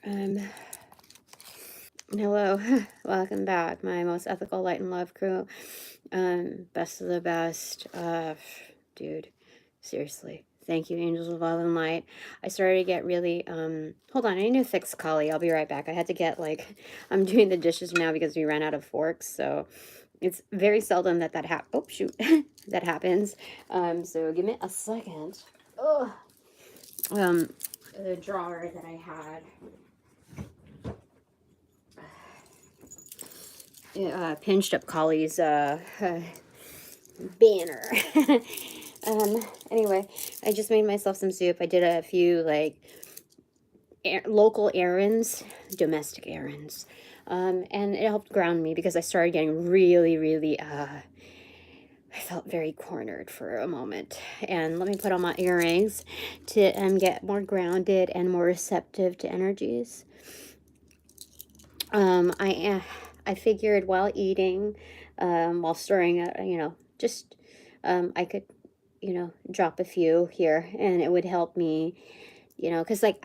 Um, Hello, welcome back, my most ethical light and love crew. Best of the best. Dude, seriously. Thank you, angels of love and light. I started to get really, hold on, I need to fix Kali. I'll be right back. I had to get, like, I'm doing the dishes now because we ran out of forks, so it's very seldom that oh, shoot, that happens. So give me a second. Ugh. The drawer that I had. Pinched up Collie's banner. Anyway, I just made myself some soup. I did a few like local errands, domestic errands, and it helped ground me because I started getting really I felt very cornered for a moment. And let me put on my earrings to get more grounded and more receptive to energies. I figured while eating, while stirring, just I could, drop a few here, and it would help me, because like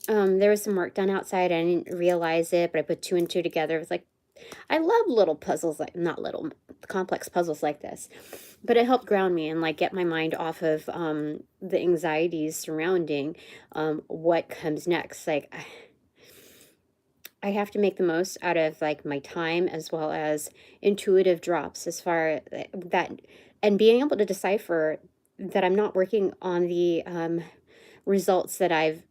there was some work done outside. I didn't realize it, but I put two and two together. It was like, I love little puzzles, like not little, complex puzzles like this, but it helped ground me and like get my mind off of the anxieties surrounding what comes next. Like, I have to make the most out of like my time as well as intuitive drops as far that, and being able to decipher that I'm not working on the results that I've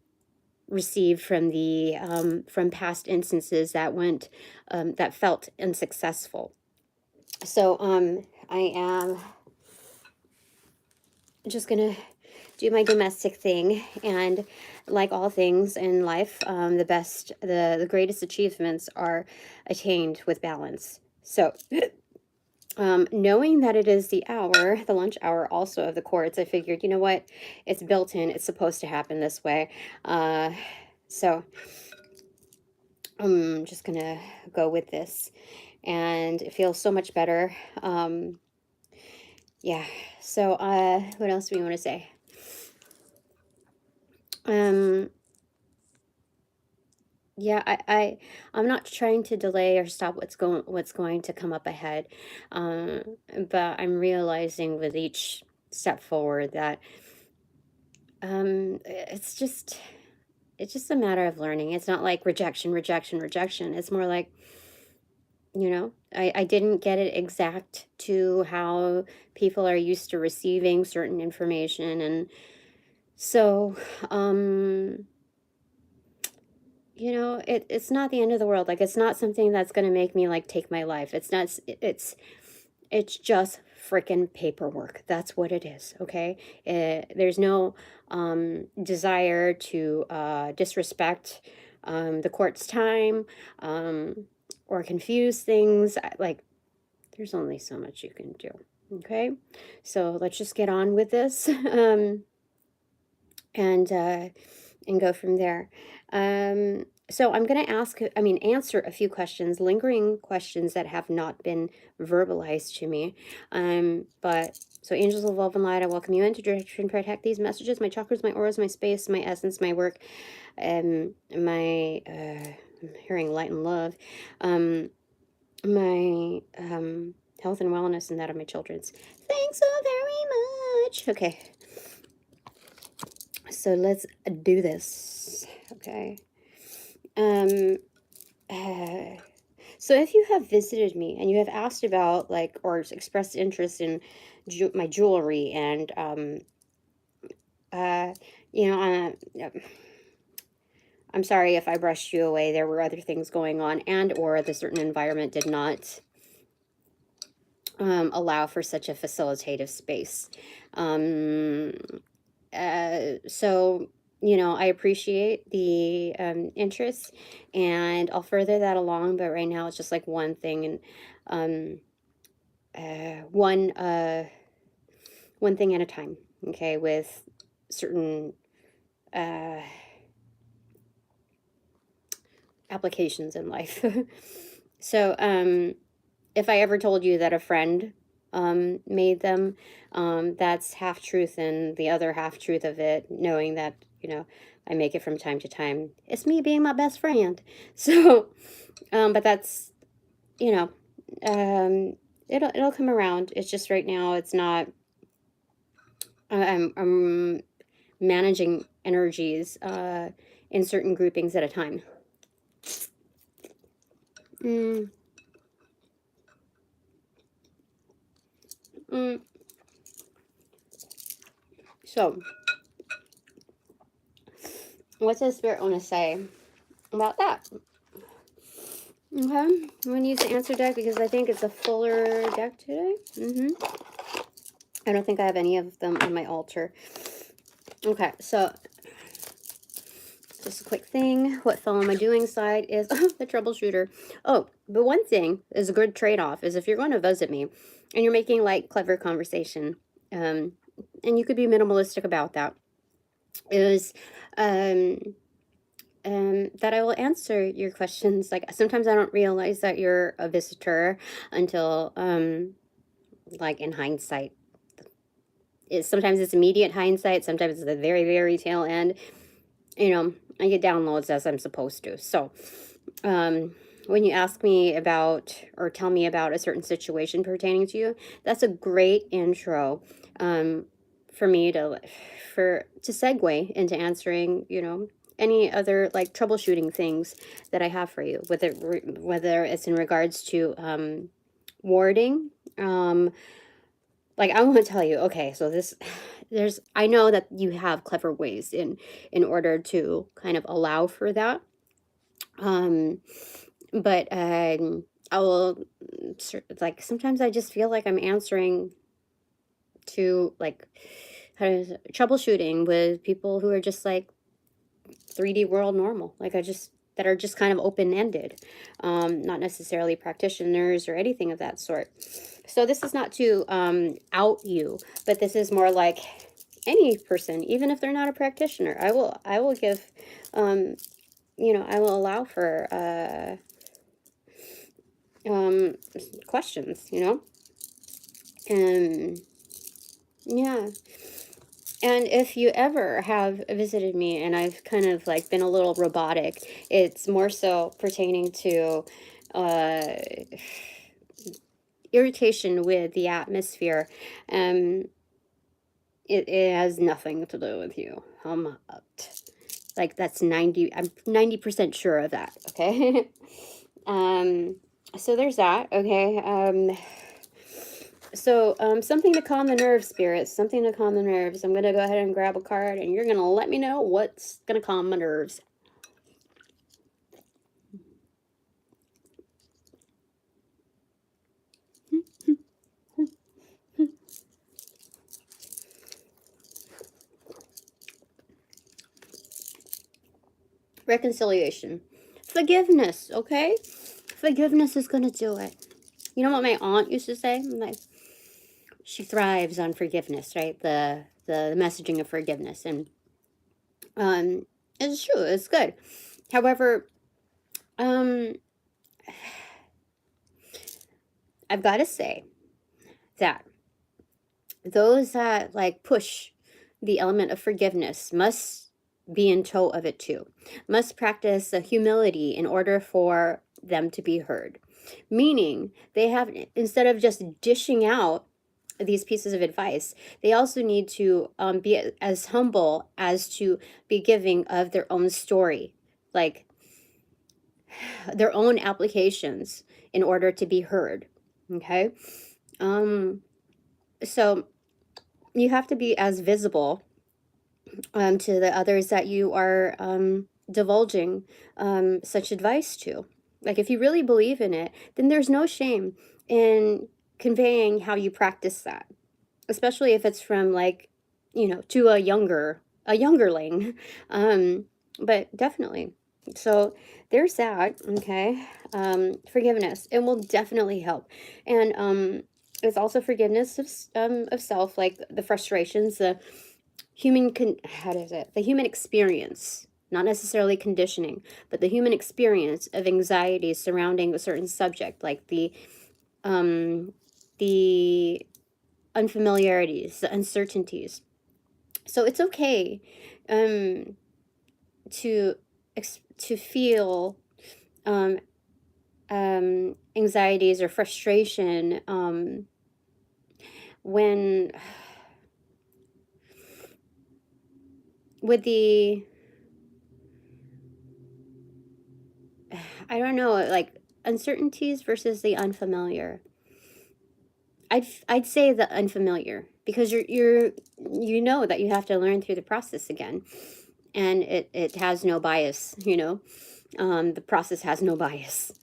received from the from past instances that went that felt unsuccessful. So I am just gonna do my domestic thing, and like all things in life, the greatest achievements are attained with balance. So knowing that it is the lunch hour also of the courts, I figured, you know what, it's built in, it's supposed to happen this way. So I'm just gonna go with this, and it feels so much better. Yeah, so what else do we want to say? Yeah, I'm not trying to delay or stop what's going to come up ahead, but I'm realizing with each step forward that it's just a matter of learning. It's not like rejection. It's more like, I didn't get it exact to how people are used to receiving certain information, and so it's not the end of the world. Like, it's not something that's going to make me like take my life. It's not, it's just freaking paperwork. That's what it is. Okay. There's no desire to disrespect the court's time or confuse things. Like, there's only so much you can do. Okay. So let's just get on with this and go from there. So I'm going to answer a few questions, lingering questions that have not been verbalized to me. So angels of love and light, I welcome you in to direct and protect these messages, my chakras, my auras, my space, my essence, my work, my, I'm hearing light and love, my, health and wellness, and that of my children's. Thanks so very much. Okay. So let's do this. Okay. So if you have visited me and you have asked about like or expressed interest in my jewelry and I'm sorry if I brushed you away. There were other things going on, and or the certain environment did not allow for such a facilitative space. So I appreciate the interest, and I'll further that along, but right now it's just like one thing, and one thing at a time, okay, with certain applications in life. So if I ever told you that a friend made them, that's half truth, and the other half truth of it, knowing that you know, I make it from time to time. It's me being my best friend. So, but that's, you know, it'll come around. It's just right now it's not, I'm managing energies in certain groupings at a time. Mm. Mm. So, what does Spirit want to say about that? Okay, I'm going to use the answer deck because I think it's a fuller deck today. I don't think I have any of them on my altar. Okay, so just a quick thing. What fell on my doing side is the troubleshooter. Oh, but one thing is a good trade-off is if you're going to visit me and you're making like clever conversation, and you could be minimalistic about that, is that I will answer your questions. Like sometimes I don't realize that you're a visitor until like in hindsight. Sometimes it's immediate hindsight, sometimes it's the very, very tail end. You know, I get downloads as I'm supposed to. So when you ask me about or tell me about a certain situation pertaining to you, that's a great intro for me to segue into answering, you know, any other like troubleshooting things that I have for you, whether it's in regards to warding. Like I want to tell you, okay, so I know that you have clever ways in order to kind of allow for that. But I will, like, sometimes I just feel like I'm answering to like troubleshooting with people who are just like 3D world normal, like that are just kind of open-ended, not necessarily practitioners or anything of that sort. So this is not to out you, but this is more like any person, even if they're not a practitioner. I will give, you know, I will allow for questions, you know, and yeah. And if you ever have visited me and I've kind of like been a little robotic, it's more so pertaining to irritation with the atmosphere. It has nothing to do with you. Like that's I'm 90% sure of that, okay? So there's that, okay? So something to calm the nerves, spirits, something to calm the nerves. I'm going to go ahead and grab a card and you're going to let me know what's going to calm my nerves. Reconciliation. Forgiveness, okay? Forgiveness is going to do it. You know what my aunt used to say? Like, she thrives on forgiveness, right? The messaging of forgiveness. And it's true, it's good. However, I've got to say that those that like push the element of forgiveness must be in tow of it too, must practice the humility in order for them to be heard. Meaning they have, instead of just dishing out these pieces of advice, they also need to be as humble as to be giving of their own story, like their own applications in order to be heard. Okay. So you have to be as visible to the others that you are divulging such advice to. Like if you really believe in it, then there's no shame in conveying how you practice that, especially if it's from like, you know, to a youngerling. But definitely. So there's that. Okay. Forgiveness. It will definitely help. And it's also forgiveness of self, like the frustrations, the the human experience, not necessarily conditioning, but the human experience of anxiety surrounding a certain subject, like the unfamiliarities, the uncertainties. So it's okay to feel anxieties or frustration when with the, I don't know, like uncertainties versus the unfamiliar. I'd say the unfamiliar, because you know that you have to learn through the process again, and it has no bias, you know. The process has no bias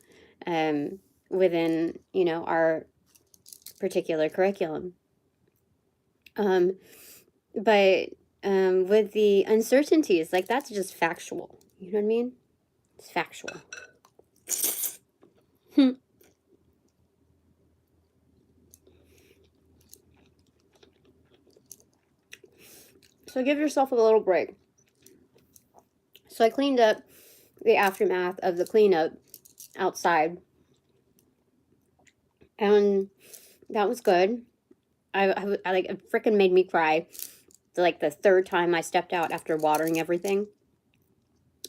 within, you know, our particular curriculum. But with the uncertainties, like that's just factual. You know what I mean? It's factual. So give yourself a little break. So I cleaned up the aftermath of the cleanup outside, and that was good. I like, it freaking made me cry. Like the third time I stepped out after watering everything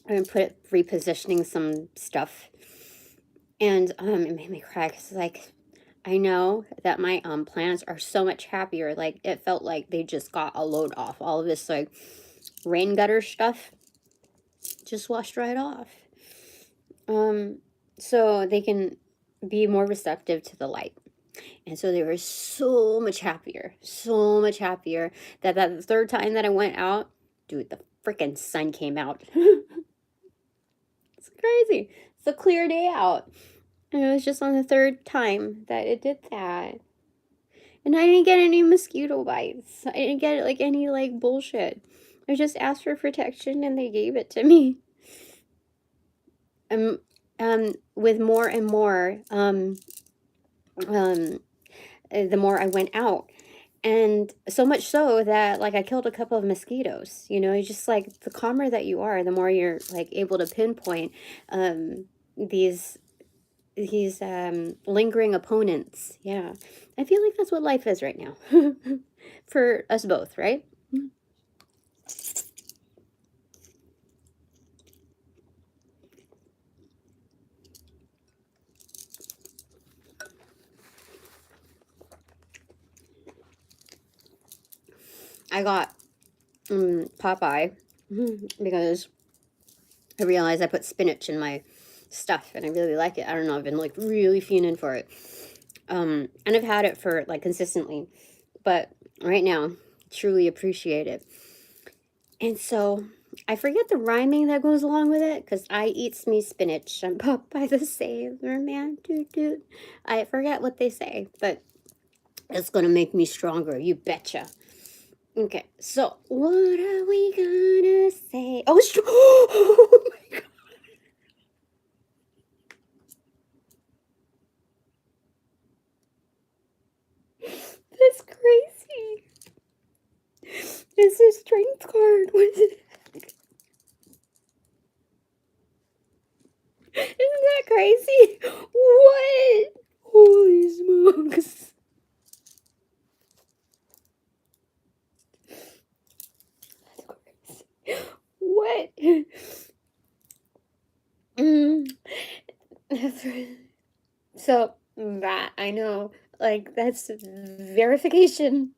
and repositioning some stuff, and it made me cry because, like, I know that my plants are so much happier. Like, it felt like they just got a load off. All of this, like, rain gutter stuff just washed right off. So they can be more receptive to the light. And so they were so much happier that the third time that I went out, dude, the freaking sun came out. It's crazy. It's a clear day out. And it was just on the third time that it did that. And I didn't get any mosquito bites. I didn't get, like, any, like, bullshit. I just asked for protection and they gave it to me. With more and more, the more I went out. And so much so that, like, I killed a couple of mosquitoes. You know, it's just like the calmer that you are, the more you're, like, able to pinpoint these lingering opponents. Yeah, I feel like that's what life is right now for us both, right? I got Popeye because I realized I put spinach in my stuff and I really like it. I don't know, I've been, like, really fiending for it. And I've had it for, like, consistently, but right now, truly appreciate it. And so I forget the rhyming that goes along with it, because I eats me spinach. I'm Popeye the Sailor Man. Doot doot. I forget what they say, but it's gonna make me stronger, you betcha. Okay, so what are we gonna say? Oh, oh my god. That's crazy. It's a strength card. What is it? Isn't that crazy? What? Holy smokes. That's crazy. What? So, that, I know, like, that's verification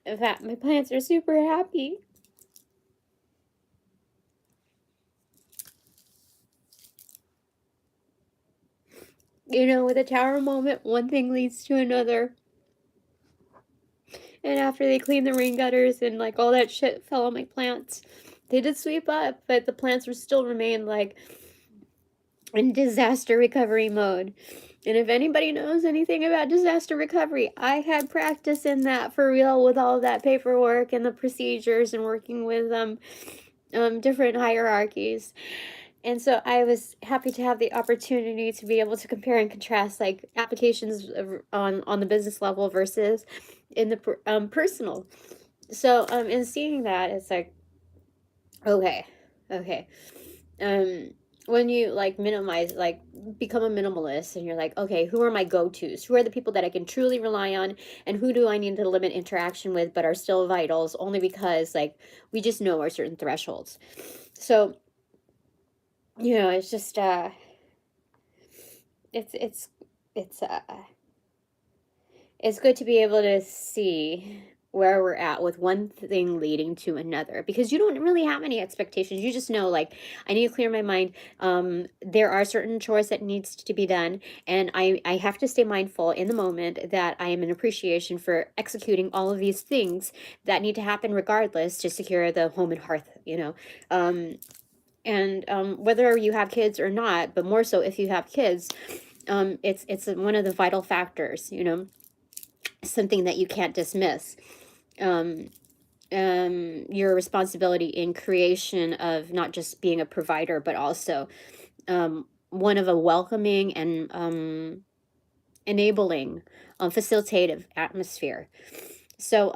that my plants are super happy. You know, with a tower moment, one thing leads to another. And after they cleaned the rain gutters and, like, all that shit fell on my plants, they did sweep up, but the plants were still remained, like, in disaster recovery mode. And if anybody knows anything about disaster recovery, I had practice in that for real, with all of that paperwork and the procedures and working with different hierarchies. And so I was happy to have the opportunity to be able to compare and contrast, like, applications on the business level versus in the personal. So in seeing that, it's like, okay. when you like minimize, like become a minimalist, and you're like, okay, who are my go-tos? Who are the people that I can truly rely on, and who do I need to limit interaction with but are still vitals only because like we just know our certain thresholds. So, you know, it's just it's it's it's uh it's good to be able to see where we're at with one thing leading to another, because you don't really have any expectations. You just know, like, I need to clear my mind. There are certain chores that needs to be done, and I have to stay mindful in the moment that I am in appreciation for executing all of these things that need to happen regardless to secure the home and hearth, you know. And whether you have kids or not, but more so if you have kids, it's one of the vital factors, you know, something that you can't dismiss. Um, your responsibility in creation of not just being a provider, but also one of a welcoming and enabling, facilitative atmosphere. So,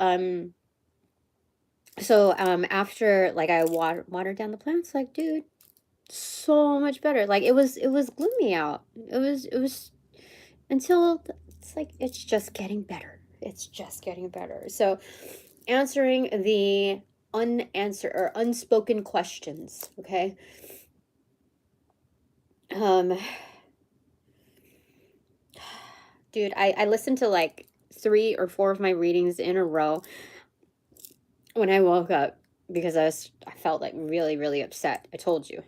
after like I watered down the plants, like, dude, so much better. Like it was gloomy out. It was until it's like it's just getting better. It's just getting better. So answering the unanswered or unspoken questions, okay? Um dude, I listened to like 3 or 4 of my readings in a row when I woke up because I felt like really, really upset. I told you.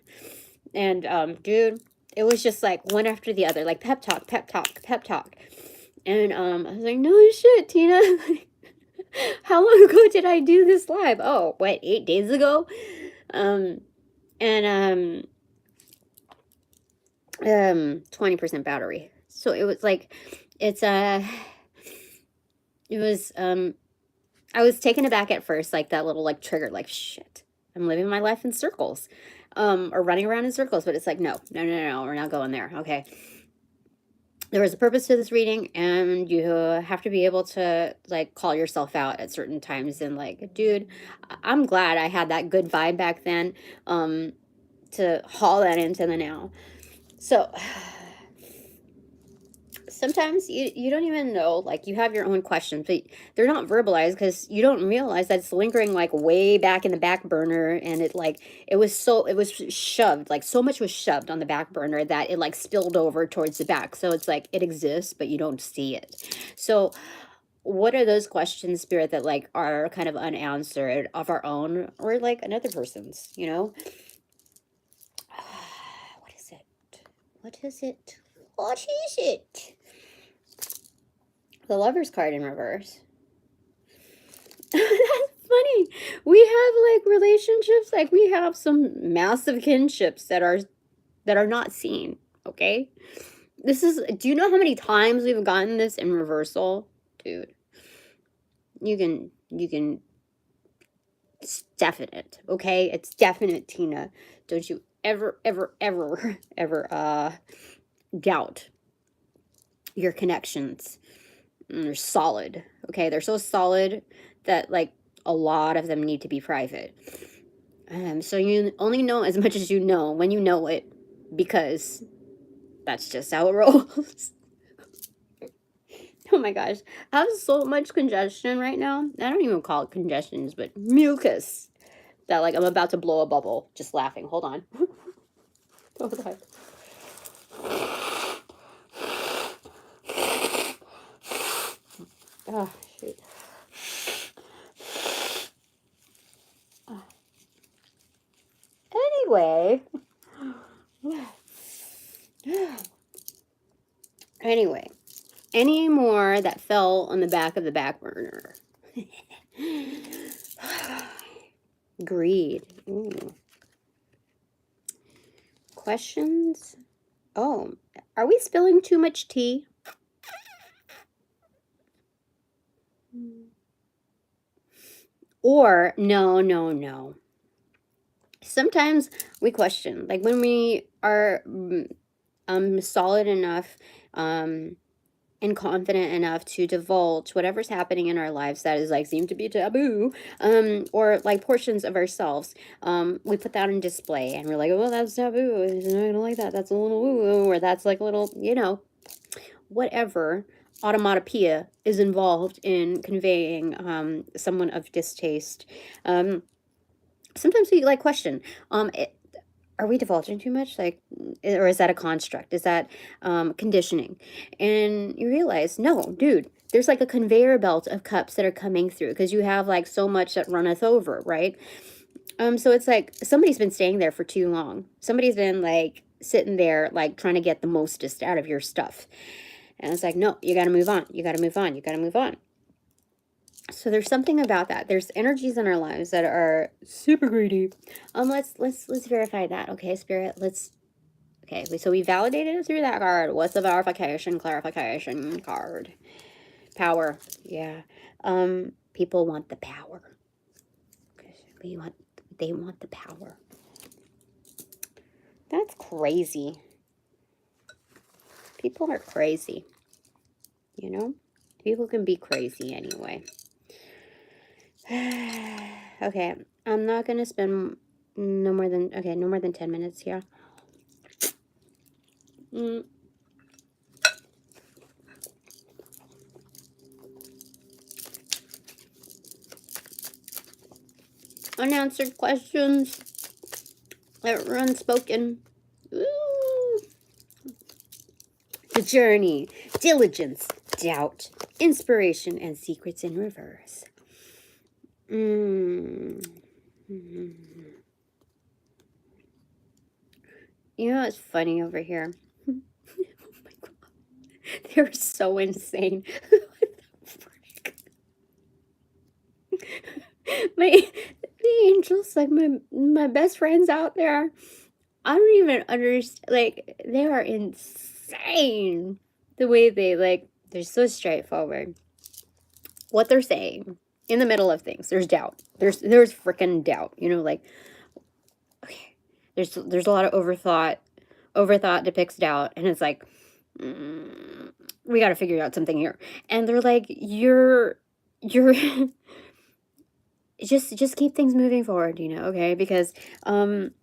And dude, it was just like one after the other, like pep talk, pep talk, pep talk. And I was like, no shit, Tina. How long ago did I do this live? Oh, what, 8 days ago? Um, and 20% battery. So it was like, it's it was I was taken aback at first, like that little like trigger, like shit, I'm living my life in circles, or running around in circles. But it's like, no, no, no, no, we're not going there. Okay. There was a purpose to this reading, and you have to be able to like call yourself out at certain times. And like, dude, I'm glad I had that good vibe back then, to haul that into the now. So sometimes you don't even know, like you have your own questions, but they're not verbalized because you don't realize that it's lingering like way back in the back burner. And it was shoved, like so much was shoved on the back burner that it like spilled over towards the back. So it's like it exists, but you don't see it. So what are those questions, spirit, that like are kind of unanswered of our own or like another person's, you know? What is it? What is it? What is it? The Lover's card in reverse. That's funny. We have like relationships, like we have some massive kinships that are not seen. Okay, do you know how many times we've gotten this in reversal, dude? You can. It's definite. Okay, it's definite, Tina. Don't you ever, ever, ever, ever doubt your connections. They're solid. Okay, they're so solid that like a lot of them need to be private. So you only know as much as you know when you know it, because that's just how it rolls. Oh my gosh, I have so much congestion right now. I don't even call it congestions, but mucus. That like I'm about to blow a bubble. Just laughing. Hold on. Hold on. Oh shoot. Anyway. Anyway. Any more that fell on the back of the back burner? Greed. Ooh. Questions? Oh, are we spilling too much tea? Or no. Sometimes we question, like when we are solid enough, and confident enough to divulge whatever's happening in our lives that is like seem to be taboo, or like portions of ourselves, we put that on display and we're like, oh, well, that's taboo, I don't like that, that's a little woo, or that's like a little, you know, whatever automatopoeia is involved in conveying someone of distaste. Sometimes we like question, are we divulging too much? Like, or is that a construct? Is that conditioning? And you realize, no, dude, there's like a conveyor belt of cups that are coming through because you have like so much that runneth over, right? So it's like somebody's been staying there for too long. Somebody's been like sitting there, like trying to get the mostest out of your stuff. And it's like, no, you got to move on. You got to move on. You got to move on. So there's something about that. There's energies in our lives that are super greedy. Let's verify that. Okay, Spirit. Okay, so we validated it through that card. What's the verification, clarification card? Power. Yeah. People want the power. They want the power. That's crazy. People are crazy. You know? People can be crazy anyway. Okay, I'm not gonna spend no more than 10 minutes here. Unanswered questions that were unspoken. Ooh. The journey, diligence, doubt, inspiration, and secrets in reverse. You know what's funny over here? Oh my god. They're so insane. The angels, like my best friends out there, I don't even understand. Like, they are insane. The way they're so straightforward. What they're saying in the middle of things, there's doubt. There's freaking doubt. You know, like, okay, there's a lot of overthought. Overthought depicts doubt, and it's like, we got to figure out something here. And they're like, you're just keep things moving forward, you know, okay? Because the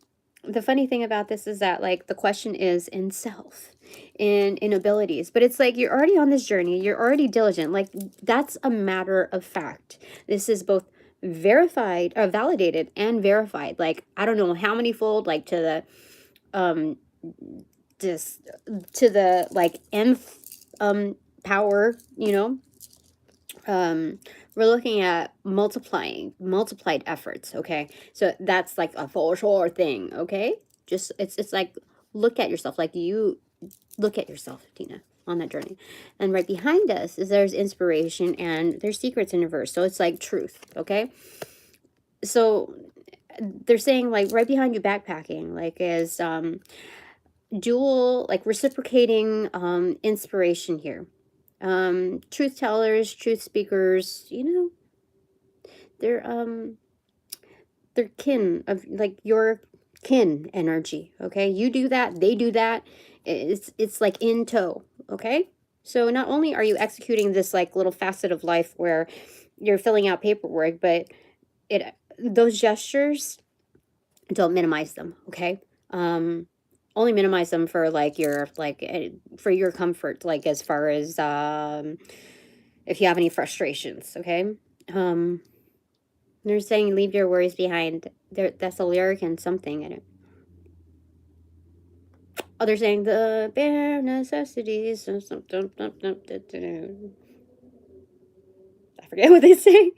funny thing about this is that, like, the question is in self, in abilities, but it's like you're already on this journey, you're already diligent. Like, that's a matter of fact. This is both verified, validated, and verified. Like, I don't know how many fold, like, to the like nth power, you know. We're looking at multiplied efforts, okay? So that's like a for sure thing, okay? Just, it's like, look at yourself, like you look at yourself, Tina, on that journey. And right behind us is there's inspiration and there's secrets in reverse. So it's like truth, okay? So they're saying, like, right behind you backpacking, like, is dual, like, reciprocating inspiration here. Truth tellers, truth speakers, you know, they're kin of, like, your kin energy, okay? You do that, they do that. It's like in tow, okay? So not only are you executing this like little facet of life where you're filling out paperwork, but those gestures, don't minimize them, okay? Only minimize them for like your, like, for your comfort, like, as far as if you have any frustrations, okay? They're saying leave your worries behind. That's a lyric and something in it. Oh, they're saying the bare necessities. I forget what they say.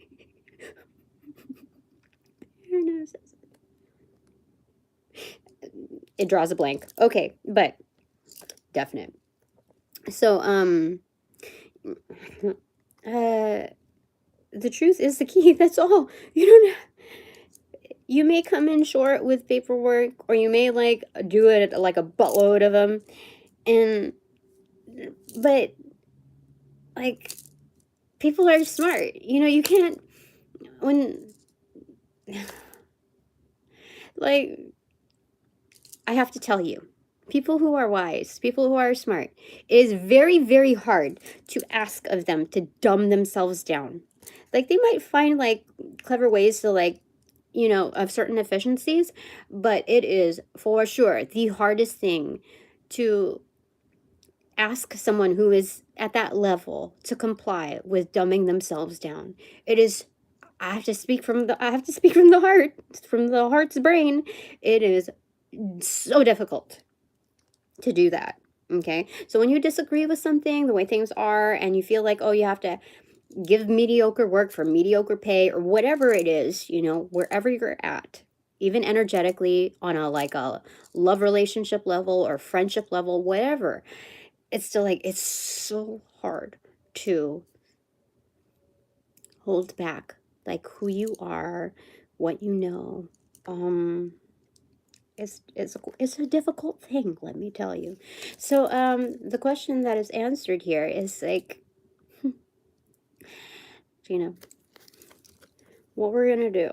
It draws a blank. Okay, but definite. So, the truth is the key. That's all. You may come in short with paperwork, or you may like do it like a buttload of them, but like, people are smart. You know, you can't, when, like, I have to tell you, people who are wise, people who are smart, it is very, very hard to ask of them to dumb themselves down. Like, they might find, like, clever ways to, like, you know, of certain efficiencies, but it is for sure the hardest thing to ask someone who is at that level to comply with dumbing themselves down. It is, I have to speak from the heart, from the heart's brain. It is so difficult to do that. Okay, so when you disagree with something, the way things are, and you feel like, oh, you have to give mediocre work for mediocre pay, or whatever it is, you know, wherever you're at, even energetically, on a like a love relationship level or friendship level, whatever, it's still like, it's so hard to hold back like who you are, what you know. It's a difficult thing, let me tell you. So the question that is answered here is like, you know, what we're gonna do,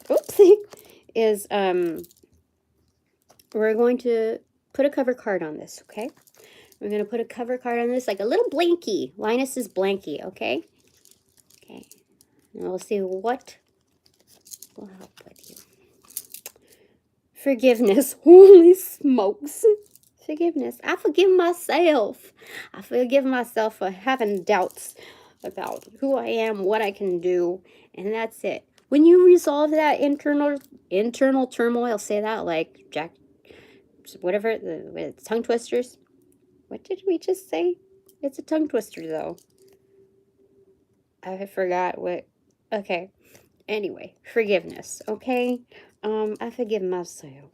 oopsie, is we're going to put a cover card on this, okay? We're gonna put a cover card on this, like a little blankie. Linus's blankie, okay? Okay. And we'll see what will help with you. Forgiveness. Holy smokes. Forgiveness. I forgive myself. I forgive myself for having doubts about who I am, what I can do, and that's it. When you resolve that internal turmoil, say that like Jack, whatever, the tongue twisters. What did we just say? It's a tongue twister, though. I forgot what. Okay. Anyway, forgiveness, okay? I forgive myself.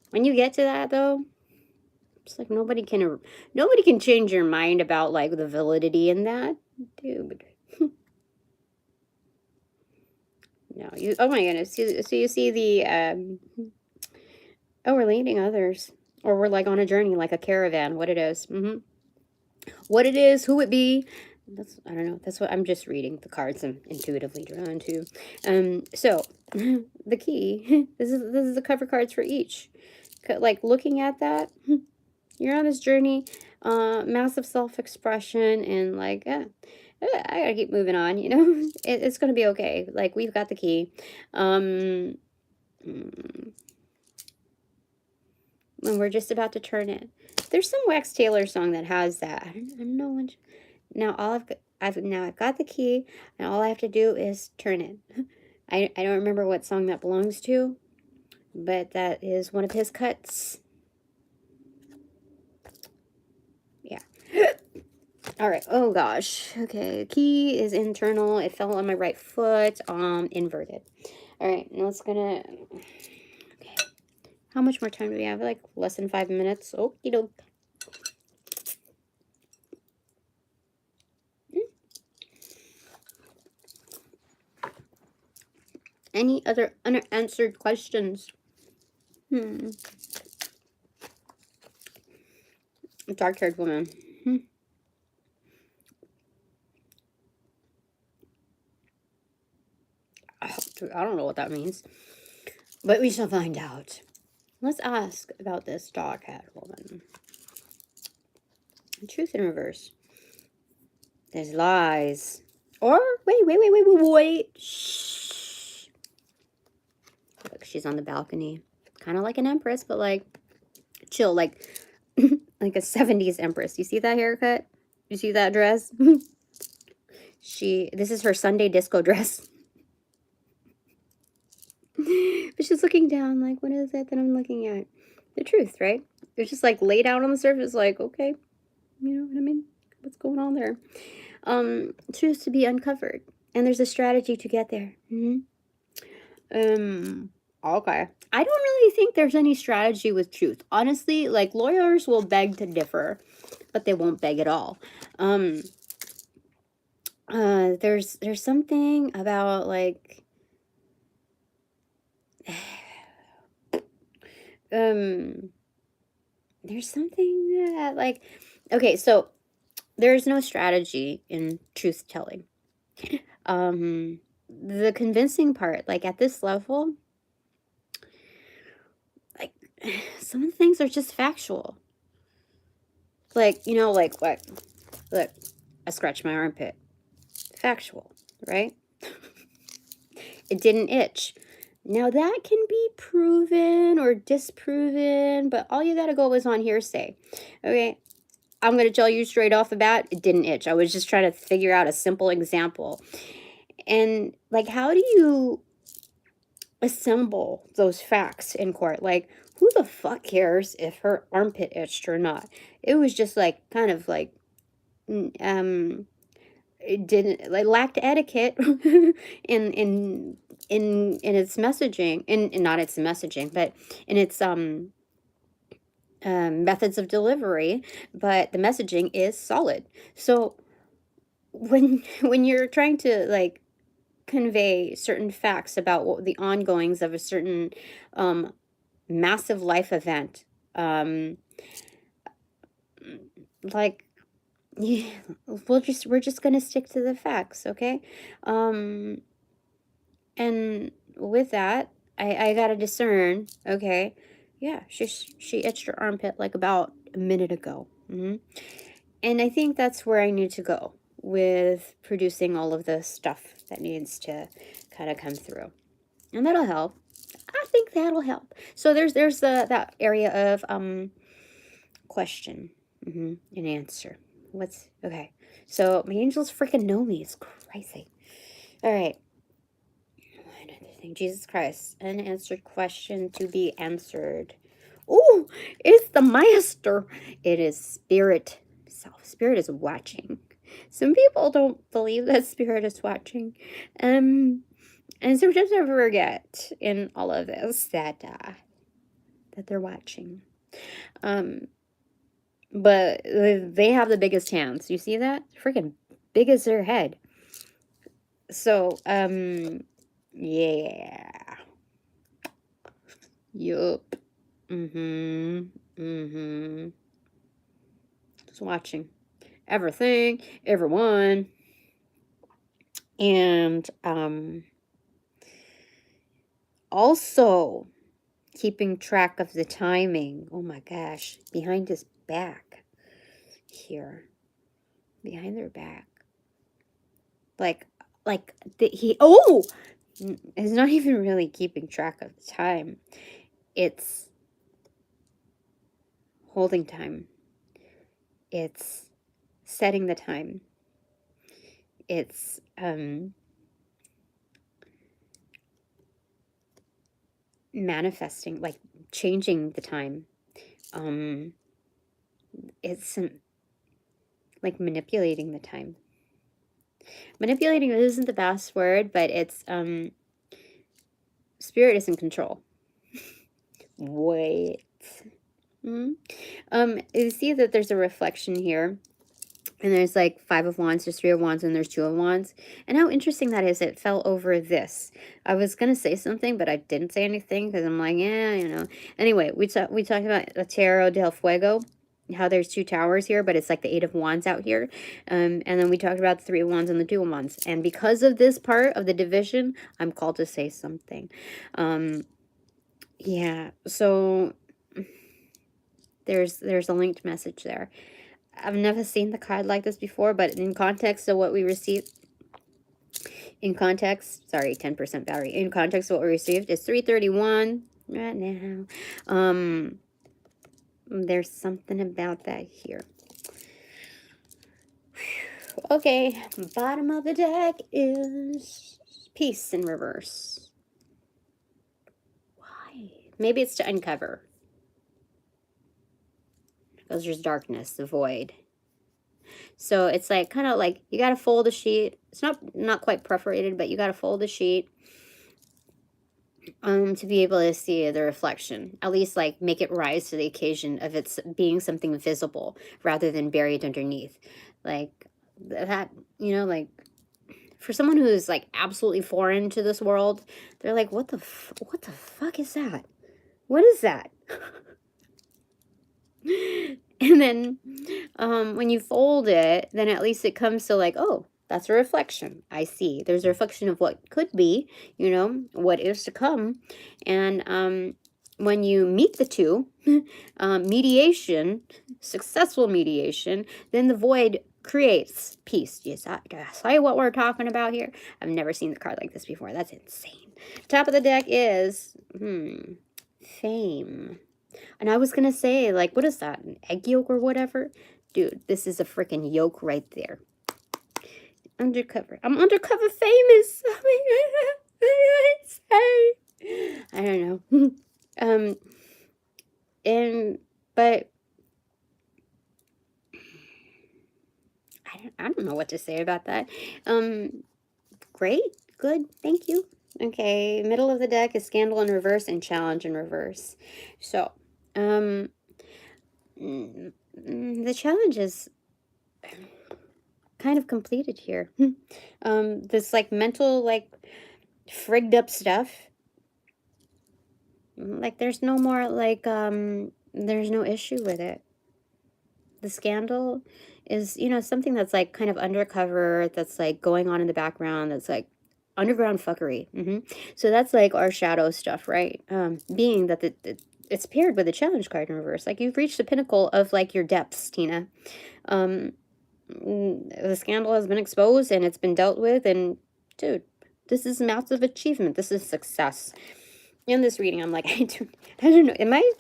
When you get to that, though, it's like nobody can change your mind about, like, the validity in that. Dude. No, you, oh my goodness. So you see the, oh, we're leading others. Or we're, like, on a journey, like a caravan, what it is. What it is, who it be. That's, I don't know. That's what I'm just reading the cards I'm intuitively drawn to. So the key. This is the cover cards for each. Like, looking at that, you're on this journey, massive self-expression, and like, I gotta keep moving on. You know, it's gonna be okay. Like, we've got the key. And we're just about to turn it. There's some Wax Taylor song that has that. I don't know when. Now I've got the key, and all I have to do is turn it. I don't remember what song that belongs to, but that is one of his cuts. Yeah. All right. Oh gosh. Okay. Key is internal. It fell on my right foot. Inverted. All right. Now it's gonna. Okay. How much more time do we have? Like less than 5 minutes. Okie doke. Any other unanswered questions? Dark-haired woman. I don't know what that means, but we shall find out. Let's ask about this dark-haired woman. Truth in reverse. There's lies. Or, wait. Shh. Look, she's on the balcony. Kind of like an empress, but like, chill, like, like a 70s empress. You see that haircut? You see that dress? This is her Sunday disco dress. But she's looking down, like, what is it that I'm looking at? The truth, right? It's just like laid out on the surface, like, okay, you know what I mean? What's going on there? Truth to be uncovered, and there's a strategy to get there. Okay. I don't really think there's any strategy with truth. Honestly, like, lawyers will beg to differ, but they won't beg at all. There's something about, like, there's something that, like, okay, so there's no strategy in truth telling. The convincing part, like, at this level, some of the things are just factual. Like, you know, like what? Look, I scratched my armpit. Factual, right? It didn't itch. Now that can be proven or disproven, but all you gotta go is on hearsay. Okay, I'm gonna tell you straight off the bat, it didn't itch. I was just trying to figure out a simple example. And like, how do you assemble those facts in court? Like, who the fuck cares if her armpit itched or not? It was just like, kind of like, it didn't, like, lacked etiquette in its messaging, in not its messaging, but in its methods of delivery, but the messaging is solid. So when you're trying to like convey certain facts about what the ongoings of a certain massive life event, like, yeah, we're just gonna stick to the facts, okay? And with that, I gotta discern, okay? Yeah, she itched her armpit like about a minute ago. And I think that's where I need to go with producing all of the stuff that needs to kind of come through, and that'll help. I think that'll help. So there's that area of question and answer. What's okay? So my angels freaking know me. It's crazy. All right. Another thing. Jesus Christ. Unanswered question to be answered. Oh, it's the master. It is spirit. Spirit is watching. Some people don't believe that spirit is watching. And sometimes I forget in all of this that they're watching. But they have the biggest hands. You see that? Freaking big as their head. So, yeah. Yup. Just watching everything, everyone. And, also keeping track of the timing. Oh my gosh. Behind his back. Here. Behind their back. It's not even really keeping track of the time. It's holding time. It's setting the time. It's manifesting, like changing the time. It's like manipulating the time. Manipulating isn't the best word, but it's spirit is in control. Wait. You see that there's a reflection here, and there's like 5 of Wands, there's 3 of Wands, and there's 2 of Wands. And how interesting that is, it fell over this. I was gonna say something, but I didn't say anything because I'm like, yeah, you know. Anyway, we talked about the Tarot del Fuego, how there's 2 towers here, but it's like the 8 of Wands out here. And then we talked about the 3 of Wands and the 2 of Wands. And because of this part of the division, I'm called to say something. Yeah, so there's a linked message there. I've never seen the card like this before, but in context of what we received, sorry, 10% battery. In context of what we received, it's 3:31 right now. There's something about that here. Okay, bottom of the deck is peace in reverse. Why? Maybe it's to uncover. Because there's darkness, the void. So it's like, kind of like, you got to fold a sheet. It's not quite perforated, but you got to fold a sheet to be able to see the reflection. At least like make it rise to the occasion of its being something visible rather than buried underneath. Like that, you know, like for someone who's like absolutely foreign to this world, they're like, what the fuck is that? What is that? And then when you fold it, then at least it comes to like, oh, that's a reflection. I see. There's a reflection of what could be, you know, what is to come. And when you meet the two, mediation, successful mediation, then the void creates peace. Yes, I say what we're talking about here. I've never seen the card like this before. That's insane. Top of the deck is fame. And I was going to say, like, what is that? An egg yolk or whatever? Dude, this is a freaking yolk right there. Undercover. I'm undercover famous. I don't know. But I don't know what to say about that. Great. Good. Thank you. Okay. Middle of the deck is Scandal in reverse and Challenge in reverse. So, the challenge is kind of completed here. This like mental, like frigged up stuff. Like there's no more like, there's no issue with it. The scandal is, you know, something that's like kind of undercover, that's like going on in the background, that's like underground fuckery. So that's like our shadow stuff, right? Being that it's paired with the challenge card in reverse. Like you've reached the pinnacle of like your depths, Tina. The scandal has been exposed and it's been dealt with, and dude, this is massive achievement. This is success. In this reading, I'm like, I don't know. Am I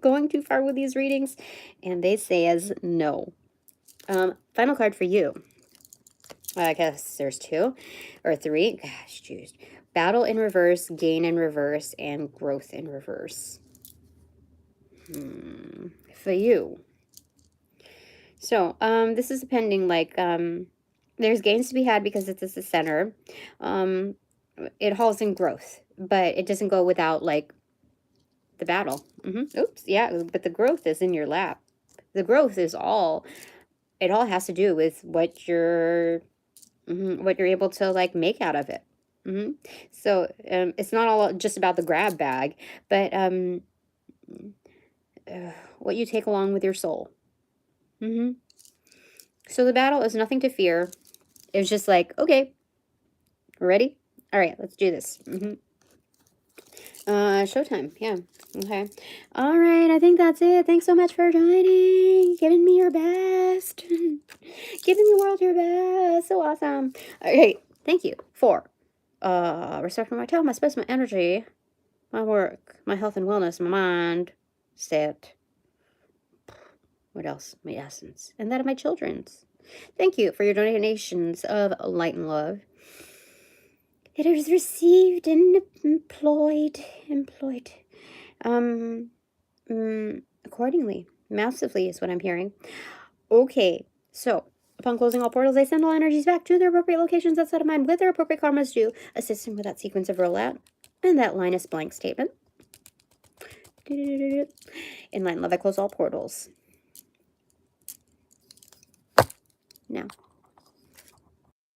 going too far with these readings? And they say as no. Final card for you. I guess there's 2 or 3. Gosh, jeez. Battle in reverse, gain in reverse, and growth in reverse. For you. So, this is pending, like, there's gains to be had because it's the center. It halts in growth, but it doesn't go without, like, the battle. Oops, yeah, but the growth is in your lap. The growth is all, it all has to do with what you're able to, like, make out of it. So, it's not all just about the grab bag, but, what you take along with your soul. So the battle is nothing to fear. It was just like, okay, ready? All right, let's do this. Showtime. Yeah. Okay. All right. I think that's it. Thanks so much for joining. Giving me your best. Giving the world your best. So awesome. All right. Thank you for respecting my time, my space, my energy, my work, my health and wellness, my mind, state. What else? My essence. And that of my children's. Thank you for your donations of light and love. It is received and employed accordingly. Massively is what I'm hearing. Okay, so upon closing all portals, I send all energies back to their appropriate locations outside of mine with their appropriate karmas due, assisting with that sequence of rollout and that Linus blank statement. In light and love, I close all portals. Now.